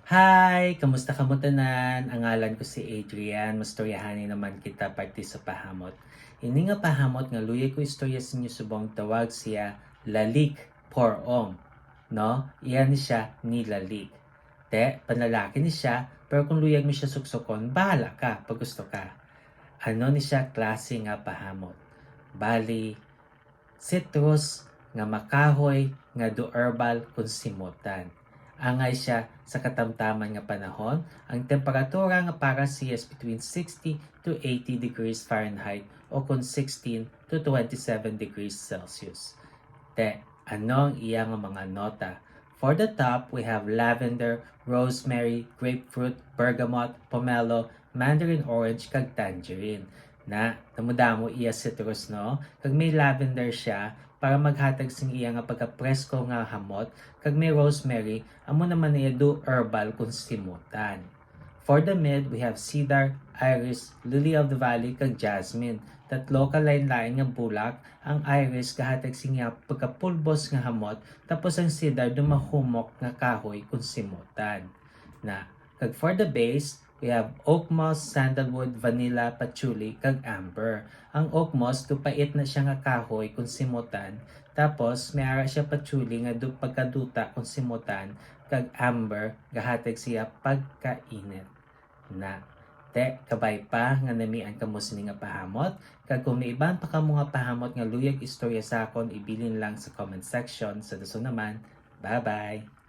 Hi! Kamusta ka mo tanan? Ang ngalan ko si Adrian. Mastoryahanin naman kita parte sa pahamot. Ini nga pahamot nga luya ko istorya sa inyo subong tawag siya Lalik Porong. No? Iyan ni siya ni Lalik. Panlalaki ni siya, pero kung luyag mo siya suksokon, bahala ka pag gusto ka. Ano ni siya klase nga pahamot? Bali, citrus nga makahoy nga do herbal kung simutan. Angay siya sa katamtaman nga panahon, ang temperatura nga para siya is between 60 to 80 degrees Fahrenheit o kung 16 to 27 degrees Celsius. Ano ang iya nga mga nota? For the top, we have lavender, rosemary, grapefruit, bergamot, pomelo, mandarin orange, kag tangerine. Namudamo iya citrus, no? Kag may lavender siya, para maghatag sing iya nga pagka-presko nga hamot, kag may rosemary, amo naman iya do herbal kung simutan. For the mid, we have cedar, iris, lily of the valley, kag jasmine. Tatlo ka lain-lain nga bulak, ang iris kahatag sing iya pagka-pulbos nga hamot, tapos ang cedar dumahumok nga kahoy kung simutan. Kag for the base, we have oak moss, sandalwood, vanilla, patchouli, kag amber. Ang oak moss, dupait na siya nga kahoy kung simutan. Tapos, may ara siya patchouli nga pagkaduta kung simutan. Kag amber, gahatag siya pagkainit. Kabay pa nga namian kamo sini nga pahamot. Kag kung may iban pa kamo nga pahamot nga luyag istorya sa akon, ibilin lang sa comment section. Sa duso naman, bye-bye!